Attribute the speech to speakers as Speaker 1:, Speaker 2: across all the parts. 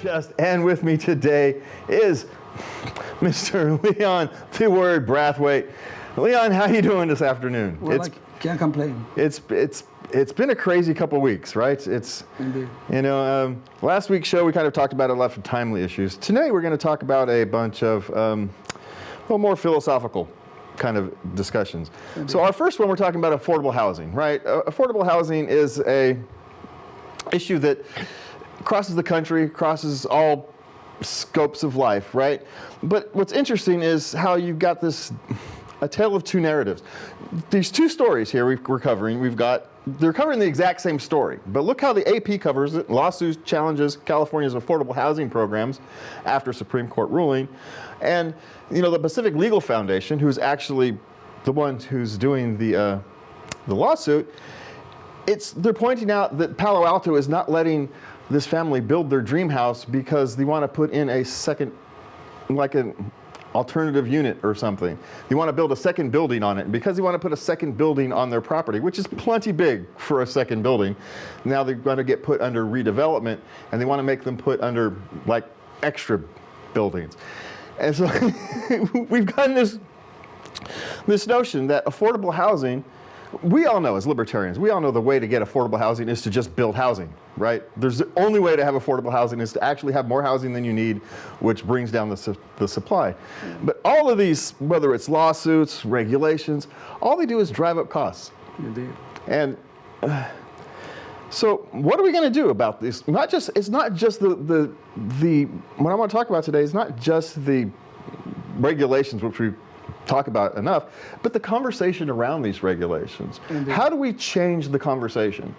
Speaker 1: podcast, and with me today is Mr. Leon, the word Brathwaite. Leon, how you doing this afternoon?
Speaker 2: Well, I can't complain.
Speaker 1: It's been a crazy couple weeks, right?
Speaker 2: Indeed.
Speaker 1: You know, last week's show we kind of talked about a lot of timely issues. Today we're going to talk about a bunch of more philosophical kind of discussions. Indeed. So our first one, we're talking about affordable housing, right? Affordable housing is a issue that crosses the country, crosses all scopes of life, right? But what's interesting is how you've got a tale of two narratives. These two stories here we're covering, they're covering the exact same story, but look how the AP covers it. Lawsuits challenges California's affordable housing programs after Supreme Court ruling. And you know, the Pacific Legal Foundation, who's actually the one who's doing the lawsuit, they're pointing out that Palo Alto is not letting this family build their dream house because they want to put in a second, like an alternative unit or something. They want to build a second building on it. And because they want to put a second building on their property, which is plenty big for a second building, now they're going to get put under redevelopment, and they want to make them put under like extra buildings. And so we've gotten this notion that affordable housing, we all know as libertarians, we all know the way to get affordable housing is to just build housing, right? There's the only way to have affordable housing is to actually have more housing than you need, which brings down the supply. But all of these, whether it's lawsuits, regulations, all they do is drive up costs.
Speaker 2: Indeed.
Speaker 1: And so what are we going to do about this? It's not just the what I want to talk about today is not just the regulations, which we talk about enough, but the conversation around these regulations.
Speaker 2: Indeed.
Speaker 1: How do we change the conversation?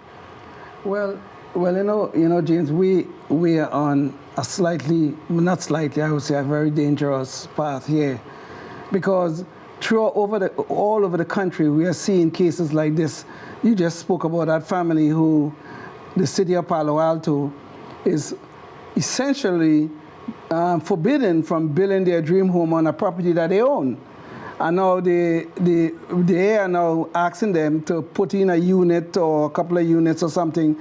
Speaker 2: Well, you know, James, we are on a not slightly, I would say a very dangerous path here, because all over the country, we are seeing cases like this. You just spoke about that family who the city of Palo Alto is essentially forbidden from building their dream home on a property that they own. And now they are now asking them to put in a unit or a couple of units or something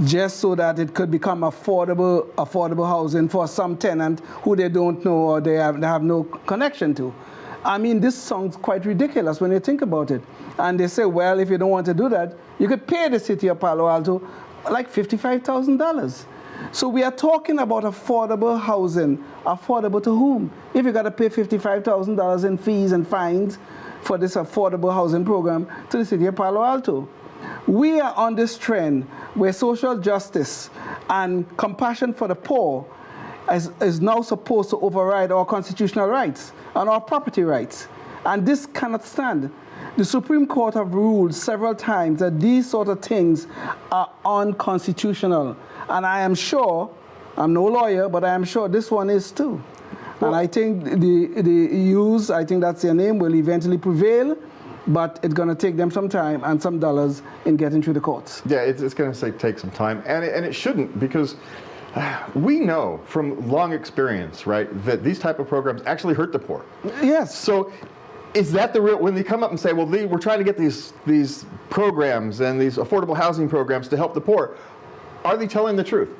Speaker 2: just so that it could become affordable housing for some tenant who they don't know or they have no connection to. I mean, this sounds quite ridiculous when you think about it. And they say, well, if you don't want to do that, you could pay the city of Palo Alto like $55,000. So we are talking about affordable housing. Affordable to whom? If you got to pay $55,000 in fees and fines for this affordable housing program to the city of Palo Alto. We are on this trend where social justice and compassion for the poor is now supposed to override our constitutional rights and our property rights. And this cannot stand. The Supreme Court have ruled several times that these sort of things are unconstitutional. And I am sure, I'm no lawyer, but I am sure this one is too. Well, and I think the EUs, I think that's their name, will eventually prevail, but it's going to take them some time and some dollars in getting through the courts.
Speaker 1: Yeah, it's going to take some time, and it shouldn't, because we know from long experience, right, that these type of programs actually hurt the poor.
Speaker 2: Yes.
Speaker 1: So is that the real, when they come up and say, well, we're trying to get these programs and these affordable housing programs to help the poor, are they telling the truth?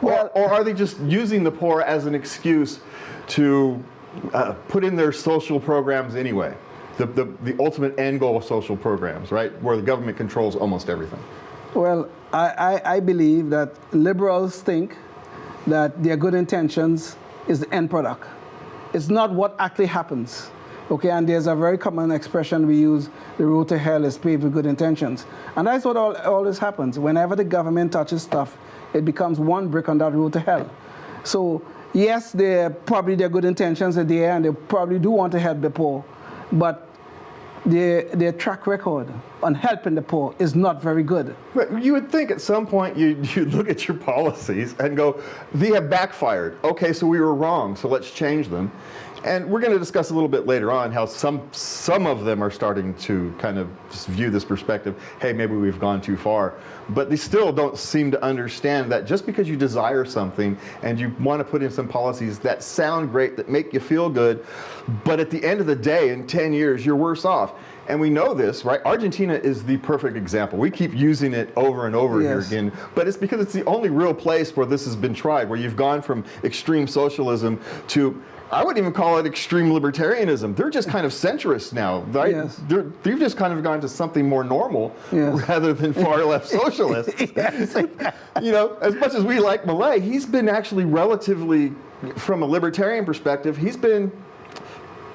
Speaker 1: Well, or are they just using the poor as an excuse to put in their social programs anyway? The ultimate end goal of social programs, right? Where the government controls almost everything.
Speaker 2: Well, I believe that liberals think that their good intentions is the end product. It's not what actually happens. Okay, and there's a very common expression we use, the road to hell is paved with good intentions. And that's what always happens. Whenever the government touches stuff, it becomes one brick on that road to hell. So yes, their good intentions are there, and they probably do want to help the poor, but their track record on helping the poor is not very good.
Speaker 1: But you would think at some point you'd look at your policies and go, they have backfired. Okay, so we were wrong, so let's change them. And we're going to discuss a little bit later on how some of them are starting to kind of view this perspective, hey, maybe we've gone too far. But they still don't seem to understand that just because you desire something and you want to put in some policies that sound great, that make you feel good, but at the end of the day, in 10 years, you're worse off. And we know this, right? Argentina is the perfect example. We keep using it over and over here again, but it's because it's the only real place where this has been tried, where you've gone from extreme socialism to, I wouldn't even call it extreme libertarianism. They're just kind of centrist now, right?
Speaker 2: Yes.
Speaker 1: They've just kind of gone to something more normal rather than far left socialists. You know, as much as we like Milei, he's been actually relatively, from a libertarian perspective, he's been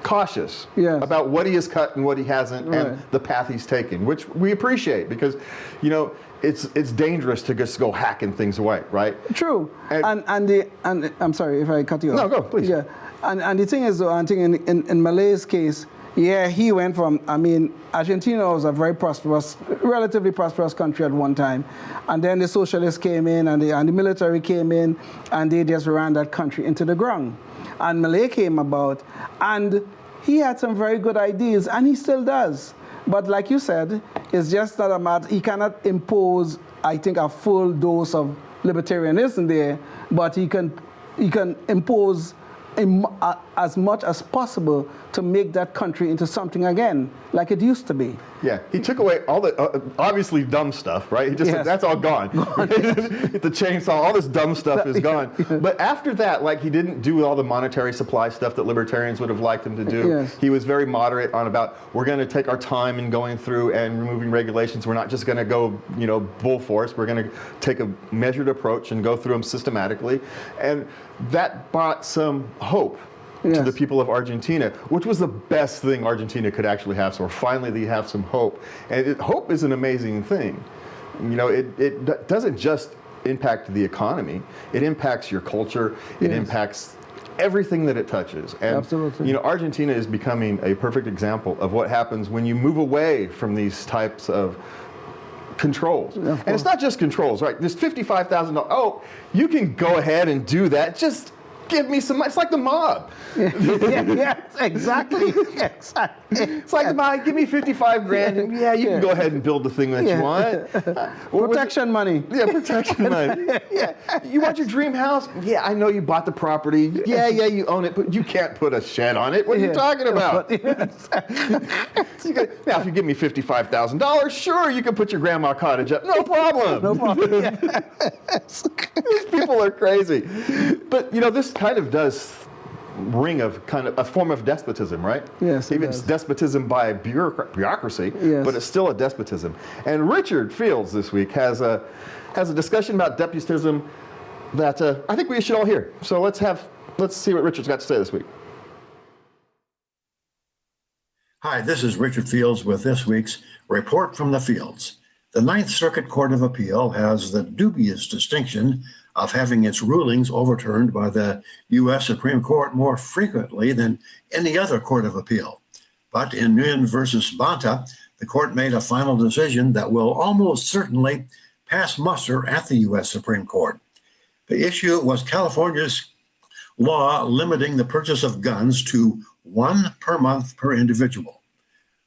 Speaker 1: cautious about what he has cut and what he hasn't, and the path he's taken, which we appreciate, because, you know, it's dangerous to just go hacking things away, right?
Speaker 2: True. And I'm sorry if I cut you off.
Speaker 1: No, go, please.
Speaker 2: Yeah. And the thing is, though, I think in Malay's case, he went from, I mean, Argentina was a very prosperous, relatively prosperous country at one time. And then the socialists came in and the military came in and they just ran that country into the ground. And Malay came about, and he had some very good ideas, and he still does. But like you said, it's just not a matter, he cannot impose, I think, a full dose of libertarianism there, but he can impose as much as possible to make that country into something again, like it used to be.
Speaker 1: Yeah, he took away all the obviously dumb stuff, right? He just said, that's all gone. The chainsaw, all this dumb stuff is gone. But after that, like, he didn't do all the monetary supply stuff that libertarians would have liked him to do. He was very moderate on about, we're going to take our time in going through and removing regulations. We're not just going to go, you know, full force. We're going to take a measured approach and go through them systematically. And that brought some hope to the people of Argentina, which was the best thing Argentina could actually have. So finally they have some hope. And hope is an amazing thing. You know, it doesn't just impact the economy. It impacts your culture. It impacts everything that it touches. And,
Speaker 2: absolutely.
Speaker 1: You know, Argentina is becoming a perfect example of what happens when you move away from these types of controls. And it's not just controls, right? There's $55,000. Oh, you can go ahead and do that. Just give me some money. It's like the mob.
Speaker 2: Exactly.
Speaker 1: It's like the mob. Give me 55 grand, and you can go ahead and build the thing that you want.
Speaker 2: Protection money.
Speaker 1: Yeah, protection money. You want your dream house? Yeah, I know you bought the property. Yeah, you own it, but you can't put a shed on it. What are you talking about? Now, if you give me $55,000, sure, you can put your grandma cottage up. No problem.
Speaker 2: No problem.
Speaker 1: These people are crazy. But, you know, this kind of does ring of kind of a form of despotism, right?
Speaker 2: Yes,
Speaker 1: even it's despotism by bureaucracy, but it's still a despotism. And Richard Fields this week has a discussion about despotism that I think we should all hear. So let's see what Richard's got to say this week.
Speaker 3: Hi, this is Richard Fields with this week's Report from the Fields. The Ninth Circuit Court of Appeal has the dubious distinction of having its rulings overturned by the U.S. Supreme Court more frequently than any other court of appeal. But in Nguyen versus Banta, the court made a final decision that will almost certainly pass muster at the U.S. Supreme Court. The issue was California's law limiting the purchase of guns to one per month per individual.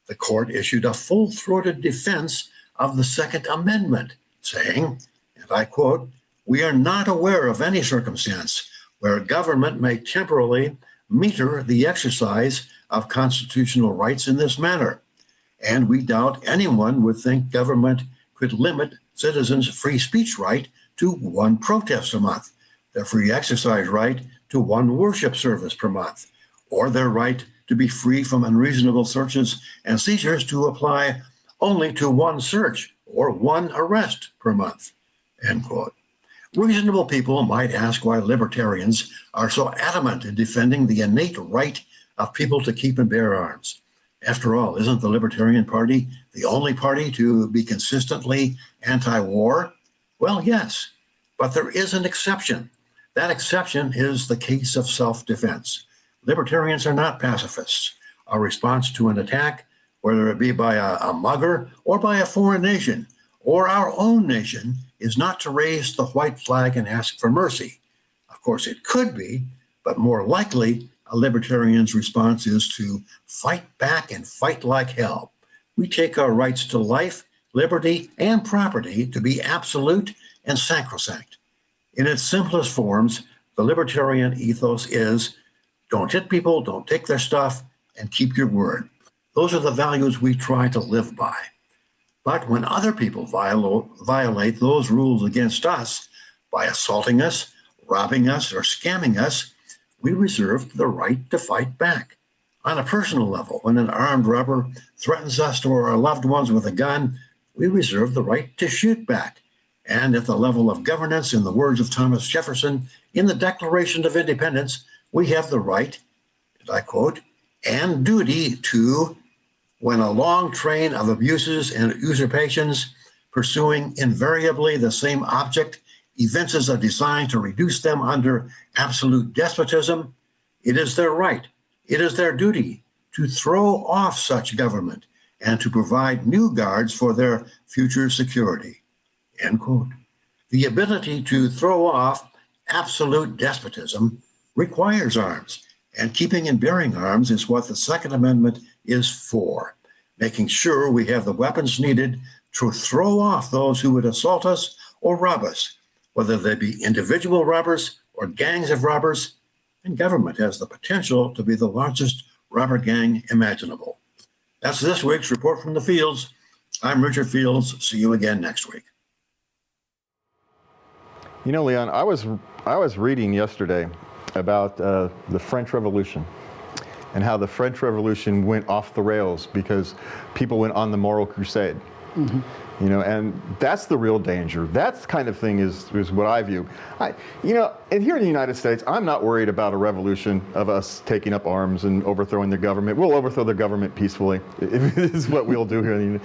Speaker 3: The court issued a full-throated defense of the Second Amendment, saying, and I quote, "We are not aware of any circumstance where government may temporarily meter the exercise of constitutional rights in this manner, and we doubt anyone would think government could limit citizens' free speech right to one protest a month, their free exercise right to one worship service per month, or their right to be free from unreasonable searches and seizures to apply only to one search or one arrest per month," end quote. Reasonable people might ask why libertarians are so adamant in defending the innate right of people to keep and bear arms. After all, isn't the Libertarian Party the only party to be consistently anti-war? Well, yes, but there is an exception. That exception is the case of self-defense. Libertarians are not pacifists. Our response to an attack, whether it be by a mugger or by a foreign nation or our own nation, is not to raise the white flag and ask for mercy. Of course, it could be, but more likely, a libertarian's response is to fight back and fight like hell. We take our rights to life, liberty, and property to be absolute and sacrosanct. In its simplest forms, the libertarian ethos is don't hit people, don't take their stuff, and keep your word. Those are the values we try to live by. But when other people violate those rules against us by assaulting us, robbing us, or scamming us, we reserve the right to fight back. On a personal level, when an armed robber threatens us or our loved ones with a gun, we reserve the right to shoot back. And at the level of governance, in the words of Thomas Jefferson, in the Declaration of Independence, we have the right, and I quote, and duty to, when a long train of abuses and usurpations pursuing invariably the same object evinces a design to reduce them under absolute despotism, it is their right, it is their duty to throw off such government and to provide new guards for their future security, end quote. The ability to throw off absolute despotism requires arms, and keeping and bearing arms is what the Second Amendment is for, making sure we have the weapons needed to throw off those who would assault us or rob us, whether they be individual robbers or gangs of robbers, and government has the potential to be the largest robber gang imaginable. That's this week's Report from the Fields. I'm Richard Fields. See you again next week.
Speaker 1: You know, Leon, I was reading yesterday about the French Revolution and how the French Revolution went off the rails because people went on the moral crusade. Mm-hmm. You know, and that's the real danger. That kind of thing is what I view. You know, and here in the United States, I'm not worried about a revolution of us taking up arms and overthrowing the government. We'll overthrow the government peacefully. It is what we'll do here.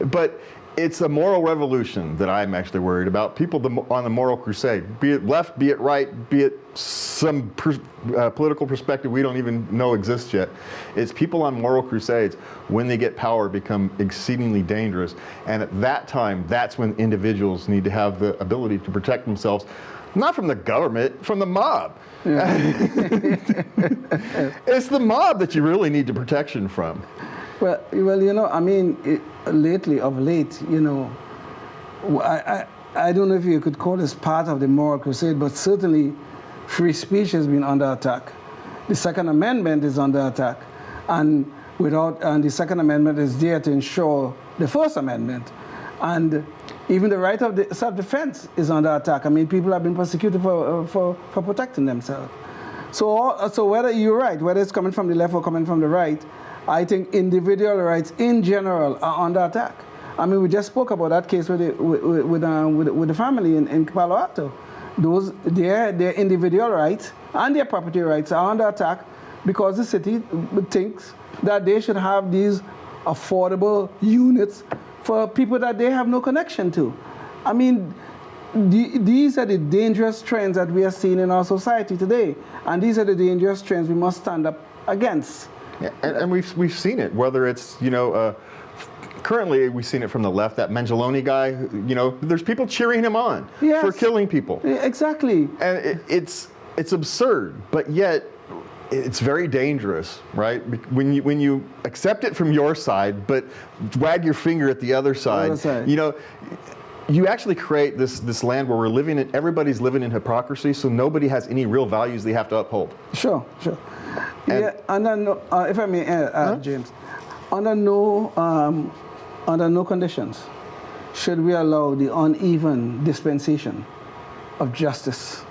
Speaker 1: But it's a moral revolution that I'm actually worried about. People on the moral crusade, be it left, be it right, be it some political perspective we don't even know exists yet. It's people on moral crusades, when they get power, become exceedingly dangerous. And at that time, that's when individuals need to have the ability to protect themselves, not from the government, from the mob. Yeah. It's the mob that you really need the protection from.
Speaker 2: Well, you know, I mean, of late, you know, I don't know if you could call this part of the moral crusade, but certainly free speech has been under attack. The Second Amendment is under attack, and the Second Amendment is there to ensure the First Amendment, and even the right of self-defense is under attack. I mean, people have been persecuted for protecting themselves. So whether you're right, whether it's coming from the left or coming from the right, I think individual rights in general are under attack. I mean, we just spoke about that case with the family in Palo Alto. Their individual rights and their property rights are under attack because the city thinks that they should have these affordable units for people that they have no connection to. I mean, these are the dangerous trends that we are seeing in our society today, and these are the dangerous trends we must stand up against.
Speaker 1: Yeah, and we've seen it, whether it's, you know, currently we've seen it from the left, that Mangialone guy, you know, there's people cheering him on for killing people.
Speaker 2: Exactly.
Speaker 1: And it's absurd, but yet it's very dangerous, right? When you accept it from your side, but wag your finger at the other side, you know, you actually create this land where everybody's living in hypocrisy, so nobody has any real values they have to uphold.
Speaker 2: Sure. Yeah, if I may add, James, under no conditions should we allow the uneven dispensation of justice.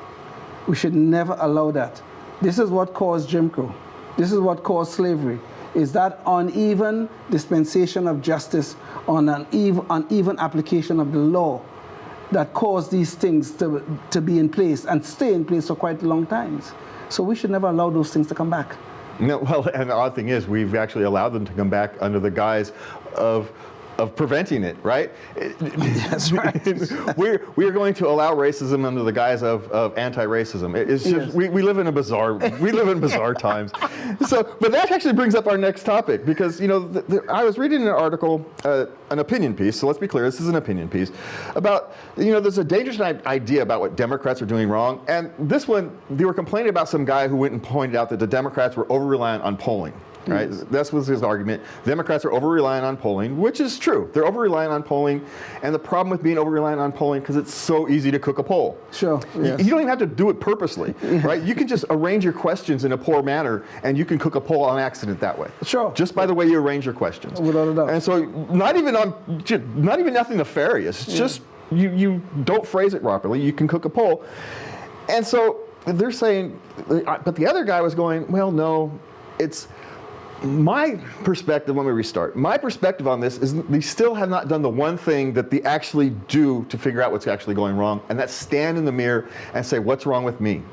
Speaker 2: We should never allow that. This is what caused Jim Crow. This is what caused slavery, is that uneven dispensation of justice on an uneven application of the law that caused these things to be in place and stay in place for quite long times. So we should never allow those things to come back.
Speaker 1: No, well, and the odd thing is we've actually allowed them to come back under the guise of preventing it, right?
Speaker 2: That's right.
Speaker 1: We're going to allow racism under the guise of anti-racism. It's just we live in bizarre times. So, but that actually brings up our next topic, because, you know, I was reading an article, an opinion piece. So let's be clear, this is an opinion piece about, you know, there's a dangerous idea about what Democrats are doing wrong, and this one they were complaining about some guy who went and pointed out that the Democrats were over-reliant on polling. right? That's was his argument. Democrats are over-reliant on polling, which is true. They're over-reliant on polling, and the problem with being over-reliant on polling, because it's so easy to cook a poll.
Speaker 2: Sure. Yes.
Speaker 1: You don't even have to do it purposely, right? You can just arrange your questions in a poor manner, and you can cook a poll on accident that way.
Speaker 2: Sure.
Speaker 1: Just by the way you arrange your questions.
Speaker 2: Without a doubt.
Speaker 1: And so, not even nothing nefarious. It's just you don't phrase it properly. You can cook a poll, and so they're saying, but the other guy was going, well, no, it's. My perspective, let me restart. My perspective on this is they still have not done the one thing that they actually do to figure out what's actually going wrong, and that's stand in the mirror and say, what's wrong with me?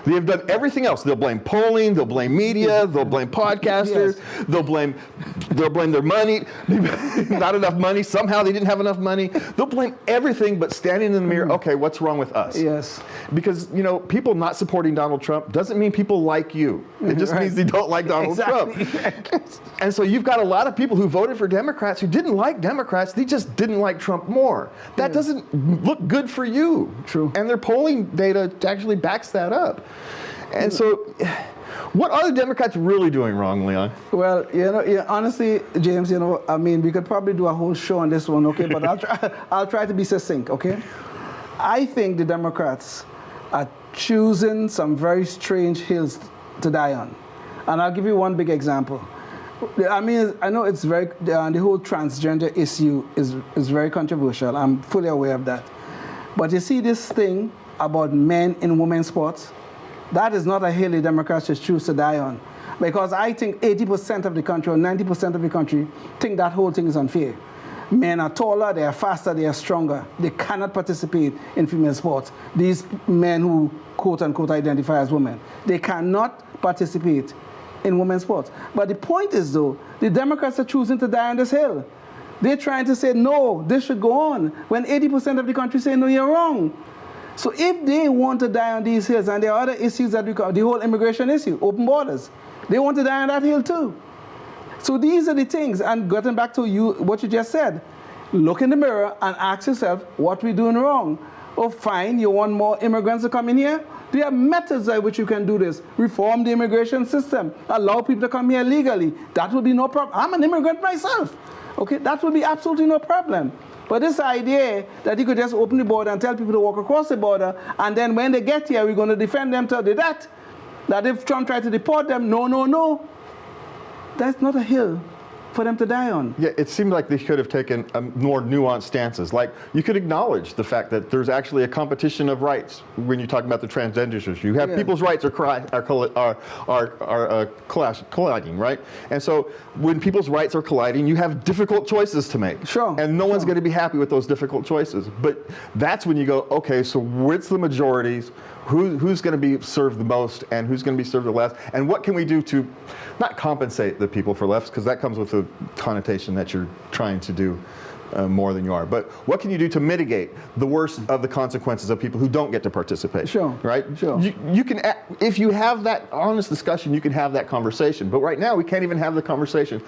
Speaker 1: They have done everything else. They'll blame polling, they'll blame media, they'll blame podcasters, they'll blame their money, not enough money, somehow they didn't have enough money. They'll blame everything but standing in the mirror, okay, what's wrong with us?
Speaker 2: Yes.
Speaker 1: Because, people not supporting Donald Trump doesn't mean people like you. It just means they don't like Donald Trump. And so you've got a lot of people who voted for Democrats who didn't like Democrats, they just didn't like Trump more. That doesn't look good for you.
Speaker 2: True.
Speaker 1: And their polling data actually backs that up. And so, what are the Democrats really doing wrong, Leon?
Speaker 2: Well, honestly, James, we could probably do a whole show on this one, okay? But I'll try to be succinct, okay? I think the Democrats are choosing some very strange hills to die on. And I'll give you one big example. I know it's very, the whole transgender issue is very controversial. I'm fully aware of that. But you see this thing about men in women's sports? That is not a hill the Democrats should choose to die on. Because I think 80% of the country or 90% of the country think that whole thing is unfair. Men are taller, they are faster, they are stronger. They cannot participate in female sports. These men who quote unquote identify as women, they cannot participate in women's sports. But the point is though, the Democrats are choosing to die on this hill. They're trying to say, no, this should go on, when 80% of the country say, no, you're wrong. So if they want to die on these hills, and there are other issues that the whole immigration issue, open borders, they want to die on that hill too. So these are the things, and getting back to what you just said, look in the mirror and ask yourself, what we're doing wrong? Oh, fine, you want more immigrants to come in here? There are methods by which you can do this. Reform the immigration system, allow people to come here legally. That would be no problem. I'm an immigrant myself. Okay, that would be absolutely no problem. But this idea that you could just open the border and tell people to walk across the border, and then when they get here, we're going to defend them to that if Trump tried to deport them, no. That's not a hill for them to die on.
Speaker 1: Yeah, it seemed like they could have taken more nuanced stances. Like, you could acknowledge the fact that there's actually a competition of rights when you talk about the transgender issue. You have people's rights are colliding, right? And so when people's rights are colliding, you have difficult choices to make.
Speaker 2: Sure.
Speaker 1: And no one's going to be happy with those difficult choices. But that's when you go, okay, so what's the majorities? Who's going to be served the most and who's going to be served the less? And what can we do to not compensate the people for less, because that comes with a connotation that you're trying to do more than you are. But what can you do to mitigate the worst of the consequences of people who don't get to participate?
Speaker 2: Sure.
Speaker 1: Right?
Speaker 2: Sure.
Speaker 1: You can, if you have that honest discussion, you can have that conversation. But right now, we can't even have the conversation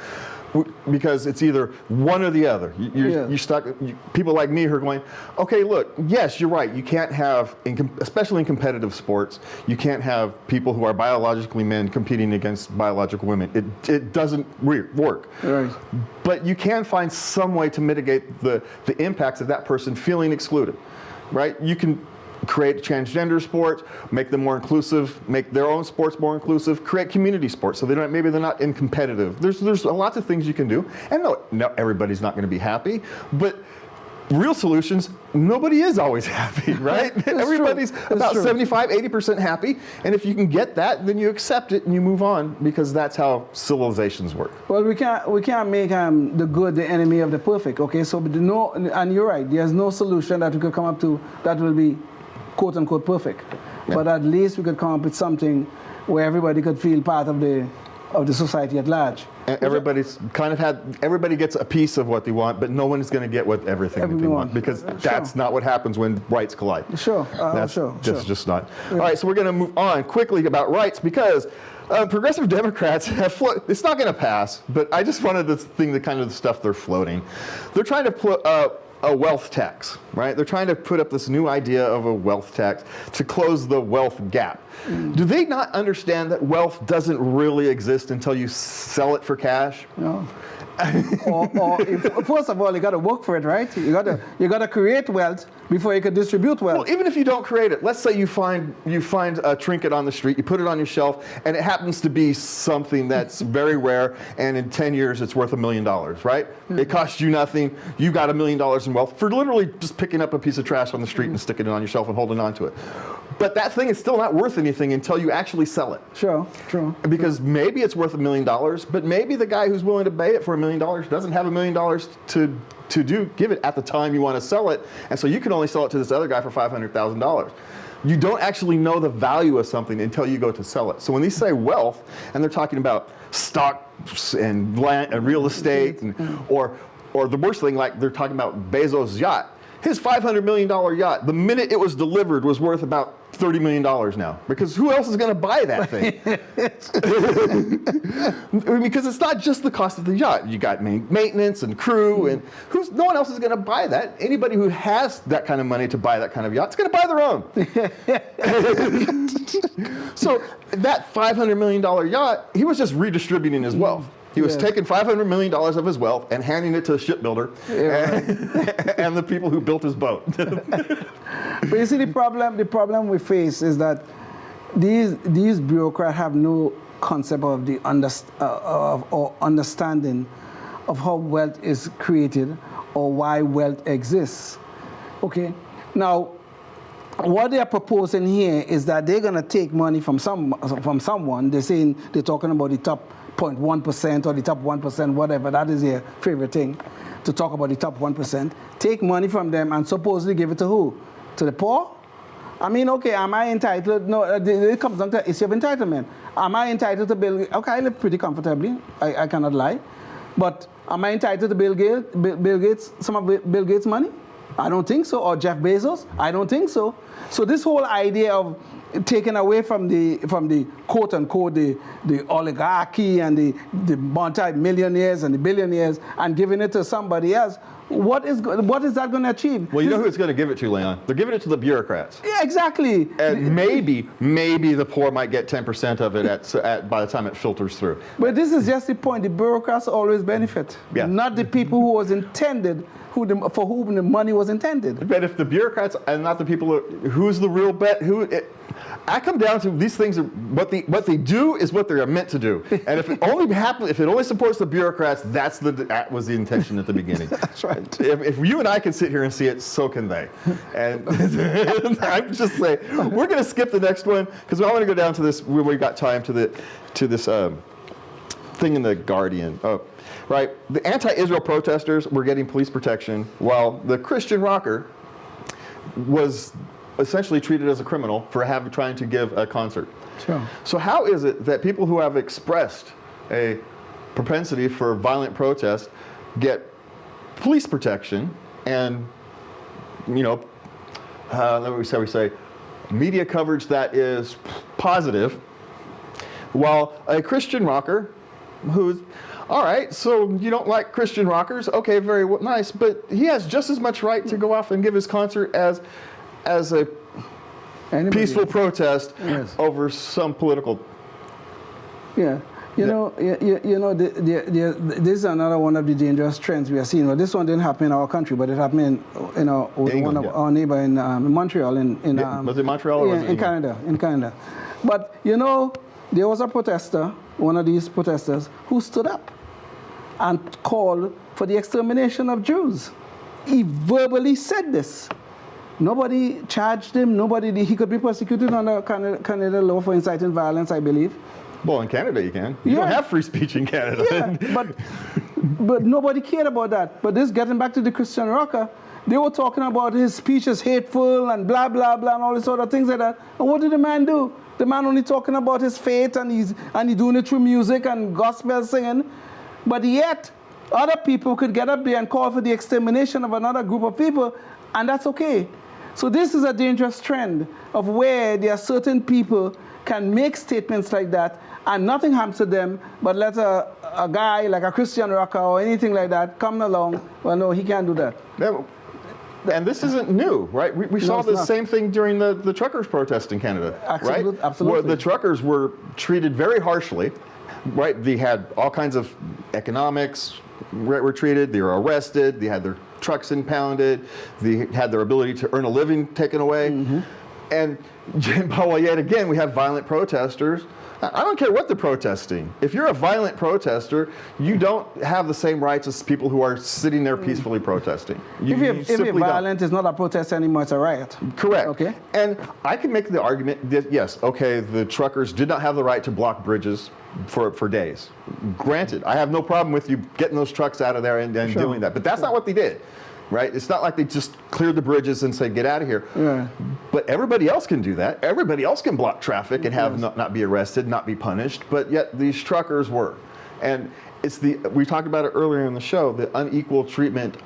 Speaker 1: because it's either one or the other. You're stuck. People like me who are going, okay, look, yes, you're right. You can't have, especially in competitive sports, you can't have people who are biologically men competing against biological women. It doesn't work.
Speaker 2: Right.
Speaker 1: But you can find some way to mitigate the impacts of that person feeling excluded, right? You can create transgender sports, make them more inclusive, make their own sports more inclusive, create community sports so maybe they're not in competitive. There's lots of things you can do. And no, everybody's not going to be happy, but real solutions, nobody is always happy, right? Everybody's about 75, 80% happy. And if you can get that, then you accept it and you move on, because that's how civilizations work.
Speaker 2: Well, we can't make the good the enemy of the perfect, okay? So, and you're right, there's no solution that we could come up to that will be quote unquote perfect. Yeah. But at least we could come up with something where everybody could feel part of the society at large. And
Speaker 1: everybody gets a piece of what they want, but no one is going to get everything that they want, because that's not what happens when rights collide.
Speaker 2: Sure.
Speaker 1: That's just not. Yeah. All right, so we're going to move on quickly about rights, because progressive Democrats have it's not going to pass, but I just wanted to think the kind of stuff they're floating. They're trying to a wealth tax, right? They're trying to put up this new idea of a wealth tax to close the wealth gap. Do they not understand that wealth doesn't really exist until you sell it for cash?
Speaker 2: No. First of all, you got to work for it, right? You got to create wealth before you can distribute wealth.
Speaker 1: Well, even if you don't create it, let's say you find a trinket on the street, you put it on your shelf, and it happens to be something that's very rare, and in 10 years it's worth $1 million, right? It costs you nothing. You got $1 million in wealth for literally just picking up a piece of trash on the street and sticking it on your shelf and holding on to it. But that thing is still not worth anything until you actually sell it.
Speaker 2: Sure, true.
Speaker 1: Because maybe it's worth $1 million, but maybe the guy who's willing to pay it for $1 million doesn't have $1 million to give it at the time you want to sell it, and so you can only sell it to this other guy for $500,000. You don't actually know the value of something until you go to sell it. So when they say wealth, and they're talking about stocks and land and real estate, or the worst thing, like they're talking about Bezos' yacht. His $500 million yacht, the minute it was delivered, was worth about $30 million now. Because who else is going to buy that thing? Because it's not just the cost of the yacht. You got maintenance and crew, and no one else is going to buy that. Anybody who has that kind of money to buy that kind of yacht is going to buy their own. So that $500 million yacht, he was just redistributing his wealth. He was taking $500 million of his wealth and handing it to a shipbuilder and the people who built his boat.
Speaker 2: But you see, the problem we face is that these bureaucrats have no concept of the or understanding of how wealth is created or why wealth exists. Okay, now what they are proposing here is that they're going to take money from someone. They're talking about the top 0.1% or the top 1%, whatever. That is their favorite thing, to talk about the top 1%. Take money from them and supposedly give it to who? To the poor? I mean, okay, am I entitled? No, it comes down to issue of entitlement. Am I entitled to Bill Gates? Okay, I live pretty comfortably. I cannot lie. But am I entitled to Bill Gates, some of Bill Gates' money? I don't think so. Or Jeff Bezos? I don't think so. So this whole idea of taken away from the quote unquote the oligarchy and the multi-millionaires and the billionaires and giving it to somebody else, what is that going to achieve?
Speaker 1: Well, you know who it's going to give it to, Leon? They're giving it to the bureaucrats.
Speaker 2: Yeah, exactly.
Speaker 1: And maybe the poor might get 10% of it by the time it filters through.
Speaker 2: But this is just the point. The bureaucrats always benefit, not the people who was intended, for whom the money was intended.
Speaker 1: But if the bureaucrats and not the people, who's the real bet? I come down to these things. What they do is what they're meant to do. And if it only supports the bureaucrats, that was the intention at the beginning.
Speaker 2: That's right.
Speaker 1: If you and I can sit here and see it, so can they. And I'm just saying, we're going to skip the next one because I want to go down to this where we got time to this thing in the Guardian. Oh, right. The anti-Israel protesters were getting police protection while the Christian rocker was essentially treated as a criminal for trying to give a concert.
Speaker 2: Sure.
Speaker 1: So how is it that people who have expressed a propensity for violent protest get police protection and, we say media coverage that is positive, while a Christian rocker who's, all right, so you don't like Christian rockers? Okay, very nice, but he has just as much right to go off and give his concert as a peaceful protest over some political.
Speaker 2: Yeah, this is another one of the dangerous trends we are seeing. Well, this one didn't happen in our country, but it happened in one of our neighbor in Montreal.
Speaker 1: Was it Montreal or was it
Speaker 2: Canada? In Canada. But there was a protester, one of these protesters, who stood up and called for the extermination of Jews. He verbally said this. Nobody charged him. He could be prosecuted under Canada law for inciting violence, I believe.
Speaker 1: Well, in Canada you can. You don't have free speech in Canada.
Speaker 2: Yeah, but nobody cared about that. But this, getting back to the Christian rocker, they were talking about his speech is hateful and blah, blah, blah, and all this sort of things like that. And what did the man do? The man only talking about his faith, and he's doing it through music and gospel singing. But yet, other people could get up there and call for the extermination of another group of people, and that's okay. So this is a dangerous trend of where there are certain people can make statements like that and nothing happens to them, but let a guy like a Christian rocker or anything like that come along. Well, no, he can't do that.
Speaker 1: Yeah, And this isn't new, right? We saw
Speaker 2: it's
Speaker 1: the
Speaker 2: not.
Speaker 1: same thing during the truckers' protest in Canada, right?
Speaker 2: Absolutely.
Speaker 1: Where the truckers were treated very harshly, right? They had all kinds of economics were treated. They were arrested. They had their trucks impounded. They had their ability to earn a living taken away. And yet again, we have violent protesters. I don't care what they're protesting. If you're a violent protester, you don't have the same rights as people who are sitting there peacefully protesting.
Speaker 2: If you're
Speaker 1: simply don't.
Speaker 2: violent, it's not a protest anymore, it's a riot.
Speaker 1: Correct.
Speaker 2: Okay.
Speaker 1: And I can make the argument that, yes, okay, the truckers did not have the right to block bridges for days. Granted, I have no problem with you getting those trucks out of there and
Speaker 2: Sure.
Speaker 1: doing that. But that's not what they did, right? It's not like they just cleared the bridges and said, get out of here.
Speaker 2: Yeah.
Speaker 1: But everybody else can do that. Everybody else can block traffic and have not be arrested, not be punished. But yet these truckers were. And it's we talked about it earlier in the show, the unequal treatment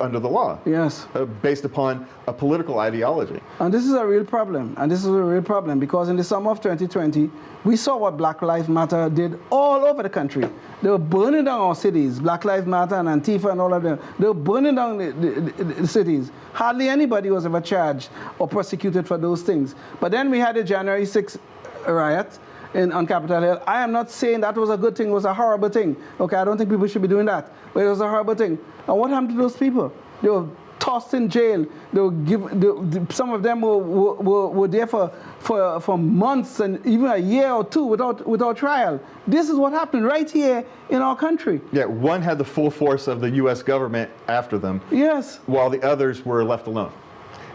Speaker 1: under the law.
Speaker 2: Yes.
Speaker 1: Based upon a political ideology.
Speaker 2: And this is a real problem. And this is a real problem because in the summer of 2020, we saw what Black Lives Matter did all over the country. They were burning down our cities. Black Lives Matter and Antifa and all of them. They were burning down the cities. Hardly anybody was ever charged or prosecuted for those things. But then we had the January 6th riot on Capitol Hill. I am not saying that was a good thing. It was a horrible thing. Okay, I don't think people should be doing that. But it was a horrible thing. And what happened to those people? They were tossed in jail. They were some of them were there for months and even a year or two without trial. This is what happened right here in our country.
Speaker 1: Yeah, one had the full force of the U.S. government after them.
Speaker 2: Yes.
Speaker 1: While the others were left alone.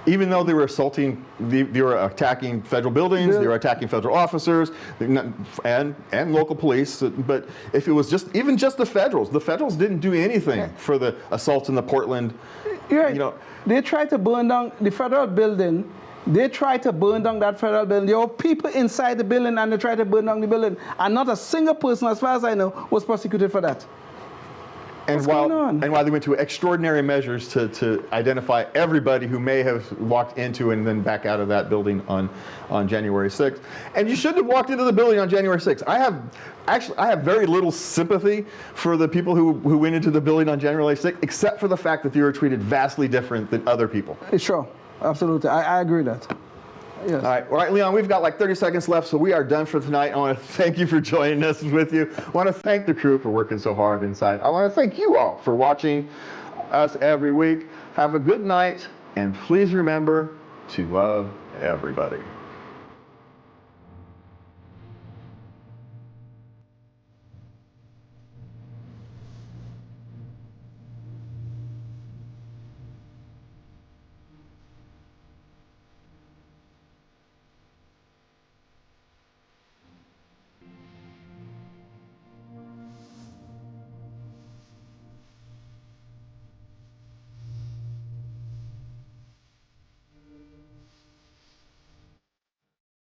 Speaker 1: Even though they were assaulting, they were attacking federal buildings, they were attacking federal officers, and local police. But if it was even just the federals didn't do anything for the assaults in the Portland.
Speaker 2: Right.
Speaker 1: You know,
Speaker 2: they tried to burn down the federal building. They tried to burn down that federal building. There were people inside the building and they tried to burn down the building. And not a single person, as far as I know, was prosecuted for that.
Speaker 1: And while they went to extraordinary measures to identify everybody who may have walked into and then back out of that building on January 6th. And you shouldn't have walked into the building on January 6th. I have very little sympathy for the people who went into the building on January 6th, except for the fact that they were treated vastly different than other people.
Speaker 2: Sure, absolutely. I agree with that. Yes.
Speaker 1: All right, Leon, we've got like 30 seconds left, so we are done for tonight. I want to thank you for joining us with you. I want to thank the crew for working so hard inside. I want to thank you all for watching us every week. Have a good night, and please remember to love everybody.